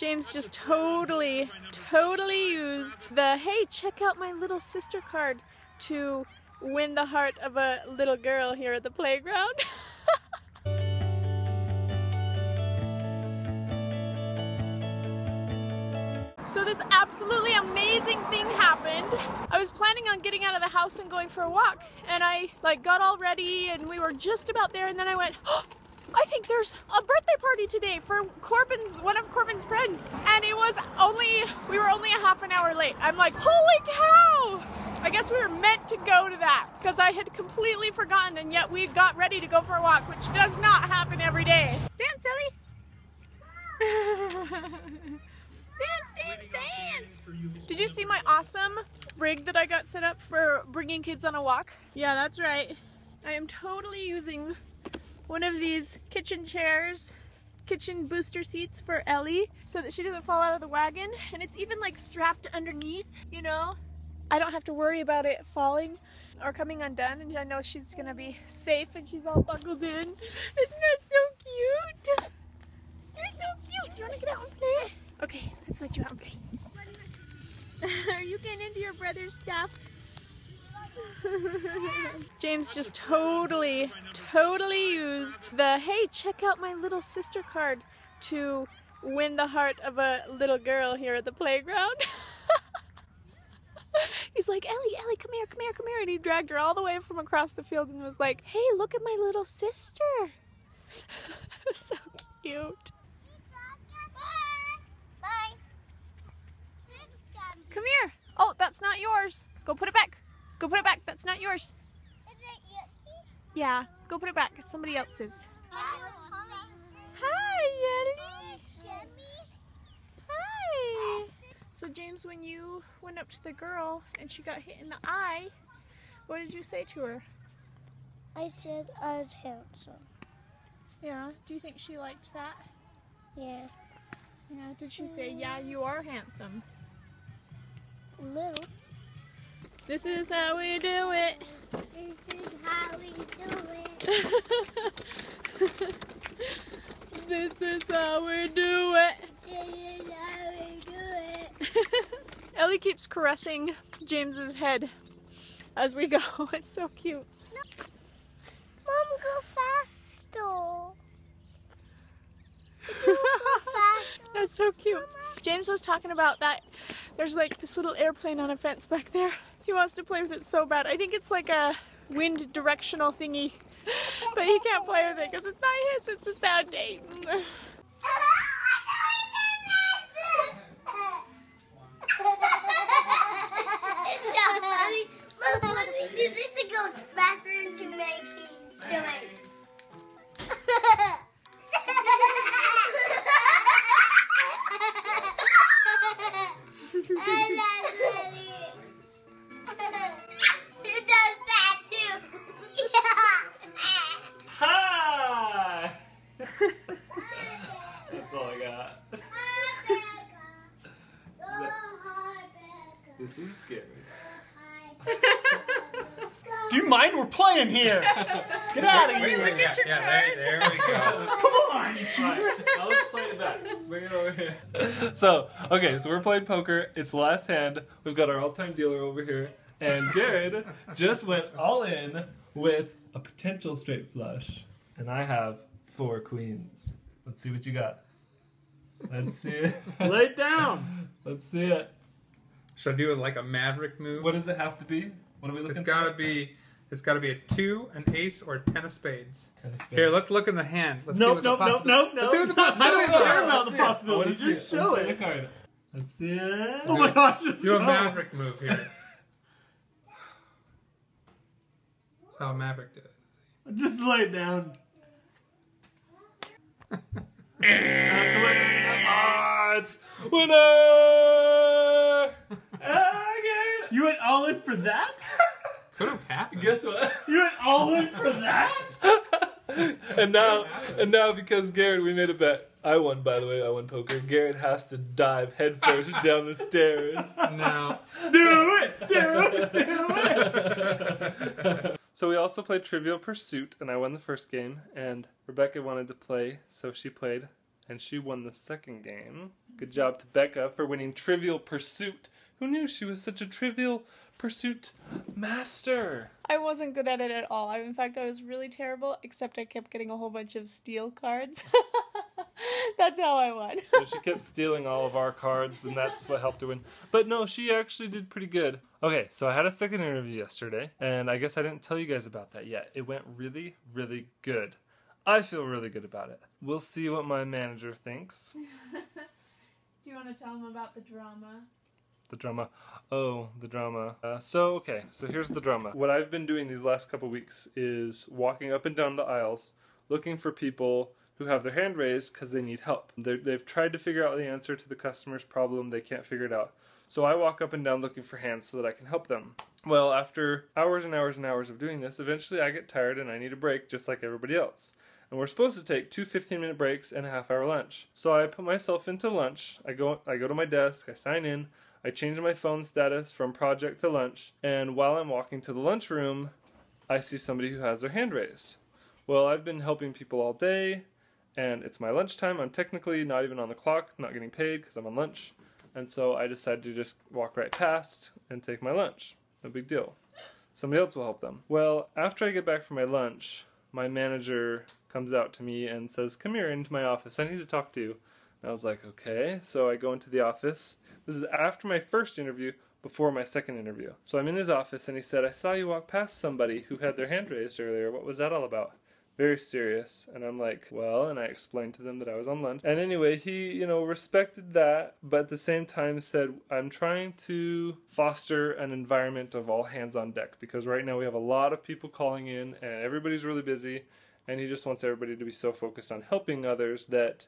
James just totally used the, hey, check out my little sister card to win the heart of a little girl here at the playground. So this absolutely amazing thing happened. I was planning on getting out of the house and going for a walk, and I got all ready and we were just about there, and then I went, oh, I think there's a birthday party today for one of Corbin's friends, and we were only a half an hour late. I'm like, holy cow! I guess we were meant to go to that because I had completely forgotten, and yet we got ready to go for a walk, which does not happen every day. Dance, Ellie! Dance! Did you see my awesome rig that I got set up for bringing kids on a walk? Yeah, that's right. I am totally using one of these kitchen chairs, kitchen booster seats for Ellie so that she doesn't fall out of the wagon, and it's even like strapped underneath, you know? I don't have to worry about it falling or coming undone, and I know she's gonna be safe and she's all buckled in. Isn't that so cute? You're so cute. Do you wanna get out and play? Okay, let's let you out and play. Are you getting into your brother's stuff? James just totally used the, hey, check out my little sister card to win the heart of a little girl here at the playground. He's like, Ellie, come here, and he dragged her all the way from across the field and was like, hey, look at my little sister. So cute. Come here. Oh, that's not yours. Go put it back. Go put it back. That's not yours. Is it yucky? Yeah, go put it back. It's somebody else's. Hi, Ellie. Hi. So James, when you went up to the girl and she got hit in the eye, what did you say to her? I said I was handsome. Yeah. Do you think she liked that? Yeah. Yeah. Did she say, yeah, you are handsome? A little. This is how we do it. This is how we do it. This is how we do it. This is how we do it. Ellie keeps caressing James's head as we go. It's so cute. No. Mom, go faster. Go faster. That's so cute. Mama. James was talking about that. There's like this little airplane on a fence back there. He wants to play with it so bad. I think it's like a wind directional thingy, but he can't play with it because it's not his. It's a sad day. Look, when we do this, it goes faster into making swimming. It does that too. Hi! That's all I got. This is scary. Do you mind? We're playing here. Get out of here. Yeah, there we go. Come on, you cheater. Right, now let's play it back. Bring it over here. So we're playing poker. It's the last hand. We've got our all-time dealer over here. And Jared just went all in with a potential straight flush. And I have 4 queens. Let's see what you got. Let's see it. Lay it down. Let's see it. Should I do it like a maverick move? What does it have to be? What are we looking It's for? It's gotta be a 2, an ace, or a 10 of spades. 10 of spades. Here, let's look in the hand. Let's see Nope, what's the nope. Let's see what the I possibilities don't care are. about the Let's see it. possibilities. I wanna Just see show Let's see the it. card. Let's see it. Oh my gosh, let's Do a go. maverick move here. That's how a maverick did it. Just lay it down. It's winner! Again! You went all in for that? Could have happened. Guess what? You went all in for that? and now because Garrett, we made a bet. I won, by the way. I won poker. Garrett has to dive headfirst down the stairs. No. Do it! Do it! Do it! So we also played Trivial Pursuit, and I won the first game. And Rebecca wanted to play, so she played, and she won the second game. Good job to Becca for winning Trivial Pursuit. Who knew she was such a Trivial Pursuit master? I wasn't good at it at all. In fact, I was really terrible, except I kept getting a whole bunch of steel cards. That's how I won. So she kept stealing all of our cards, and that's what helped her win. But no, she actually did pretty good. Okay, so I had a second interview yesterday, and I guess I didn't tell you guys about that yet. It went really, really good. I feel really good about it. We'll see what my manager thinks. Do you want to tell him about the drama? The drama. Oh, the drama. So here's the drama. What I've been doing these last couple weeks is walking up and down the aisles, looking for people who have their hand raised because they need help. They've tried to figure out the answer to the customer's problem. They can't figure it out. So I walk up and down looking for hands so that I can help them. Well, after hours and hours and hours of doing this, eventually I get tired and I need a break just like everybody else. And we're supposed to take 2 15-minute breaks and a half-hour lunch. So I put myself into lunch. I go to my desk, I sign in, I change my phone status from project to lunch, and while I'm walking to the lunchroom, I see somebody who has their hand raised. Well, I've been helping people all day, and it's my lunchtime. I'm technically not even on the clock, not getting paid because I'm on lunch. And so I decided to just walk right past and take my lunch. No big deal. Somebody else will help them. Well, after I get back from my lunch, my manager comes out to me and says, "Come here into my office. I need to talk to you." And I was like, okay. So I go into the office. This is after my first interview, before my second interview. So I'm in his office and he said, "I saw you walk past somebody who had their hand raised earlier. What was that all about?" Very serious. And I'm like, well, and I explained to them that I was on lunch. And anyway, he, respected that, but at the same time said, "I'm trying to foster an environment of all hands on deck because right now we have a lot of people calling in and everybody's really busy, and he just wants everybody to be so focused on helping others that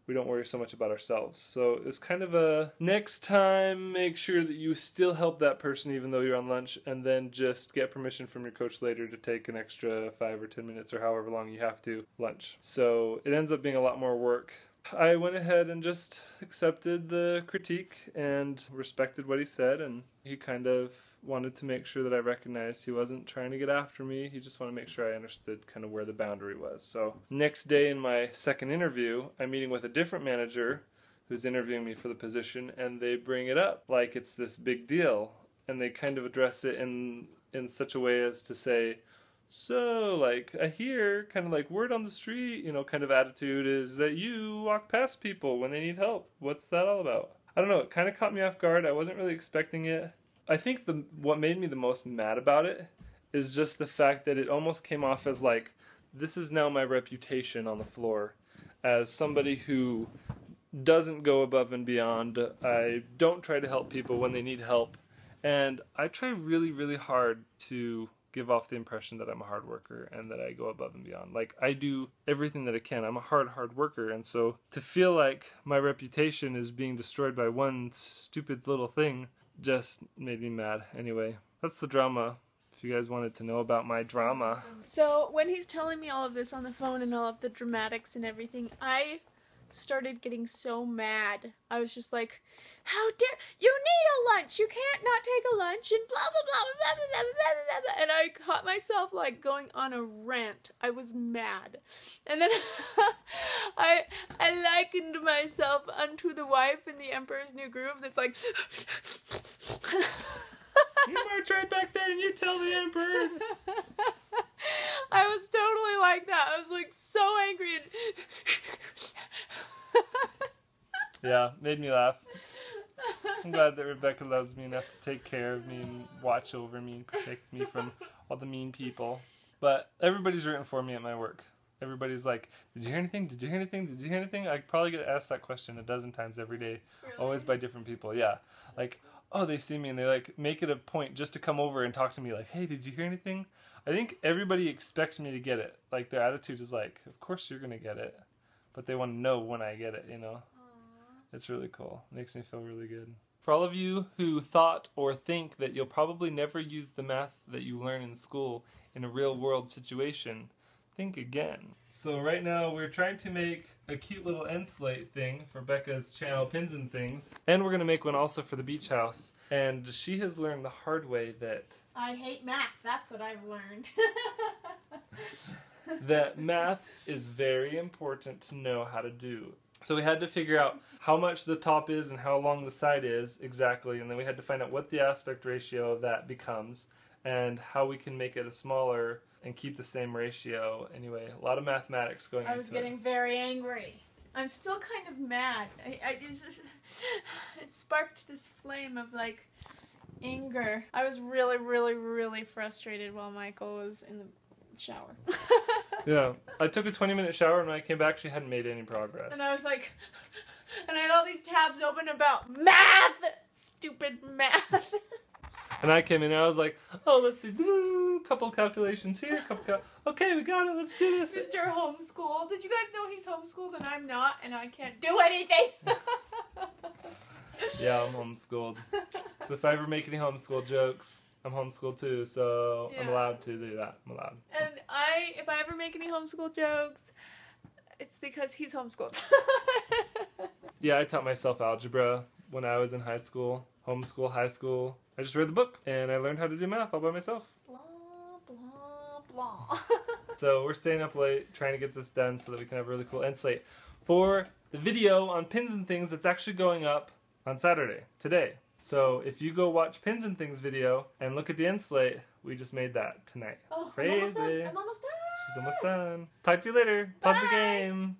we don't worry so much about ourselves." So it's kind of a next time, make sure that you still help that person even though you're on lunch, and then just get permission from your coach later to take an extra 5 or 10 minutes or however long you have to lunch. So it ends up being a lot more work. I went ahead and just accepted the critique and respected what he said, and he kind of wanted to make sure that I recognized he wasn't trying to get after me. He just wanted to make sure I understood kind of where the boundary was. So next day in my second interview, I'm meeting with a different manager who's interviewing me for the position, and they bring it up like it's this big deal, and they kind of address it in such a way as to say, "So, like, I hear kind of like word on the street, kind of attitude is that you walk past people when they need help. What's that all about?" I don't know. It kind of caught me off guard. I wasn't really expecting it. I think what made me the most mad about it is just the fact that it almost came off as like, this is now my reputation on the floor as somebody who doesn't go above and beyond. I don't try to help people when they need help. And I try really, really hard to give off the impression that I'm a hard worker and that I go above and beyond. Like, I do everything that I can. I'm a hard worker. And so to feel like my reputation is being destroyed by one stupid little thing just made me mad. Anyway, that's the drama. If you guys wanted to know about my drama. So when he's telling me all of this on the phone and all of the dramatics and everything, I started getting so mad. I was just like, "How dare you need a lunch? You can't not take a lunch," and blah blah blah blah blah blah blah blah blah. And I caught myself like going on a rant. I was mad, and then I likened myself unto the wife in The Emperor's New Groove. That's like. You march right back there and you tell the emperor. I was totally like that. I was like so angry and yeah, made me laugh. I'm glad that Rebecca loves me enough to take care of me and watch over me and protect me from all the mean people. But everybody's rooting for me at my work. Everybody's like, "Did you hear anything? Did you hear anything? Did you hear anything?" I probably get asked that question a dozen times every day. Really? Always by different people. Yeah. Like, oh, they see me and they like make it a point just to come over and talk to me like, "Hey, did you hear anything?" I think everybody expects me to get it. Like, their attitude is like, of course you're going to get it. But they want to know when I get it, Aww. It's really cool. It makes me feel really good. For all of you who thought or think that you'll probably never use the math that you learn in school in a real world situation, think again. So right now we're trying to make a cute little end slate thing for Becca's channel, Pins and Things. And we're going to make one also for the beach house. And she has learned the hard way that I hate math. That's what I've learned. that math is very important to know how to do. So we had to figure out how much the top is and how long the side is exactly, and then we had to find out what the aspect ratio of that becomes and how we can make it a smaller and keep the same ratio. Anyway, a lot of mathematics going on. I was getting very angry. I'm still kind of mad. It sparked this flame of like anger. I was really frustrated while Michael was in the shower. Yeah, I took a 20-minute shower and when I came back she hadn't made any progress. And I was like, and I had all these tabs open about math! Stupid math! And I came in and I was like, oh, let's see, couple calculations here, okay, we got it, let's do this. Mr. Homeschool. Did you guys know he's homeschooled and I'm not, and I can't do anything? Yeah, I'm homeschooled. So if I ever make any homeschool jokes, I'm homeschooled too, so I'm Yeah. allowed to do that. I'm allowed. And if I ever make any homeschool jokes, it's because he's homeschooled. Yeah, I taught myself algebra when I was in high school, homeschool, high school. I just read the book and I learned how to do math all by myself. Blah, blah, blah. So we're staying up late trying to get this done so that we can have a really cool end slate for the video on pins and things that's actually going up on Saturday, today. So if you go watch Pins and Things video and look at the end slate, we just made that tonight. Oh, Crazy. I'm almost done. She's almost done. Talk to you later. Pause the Bye. game.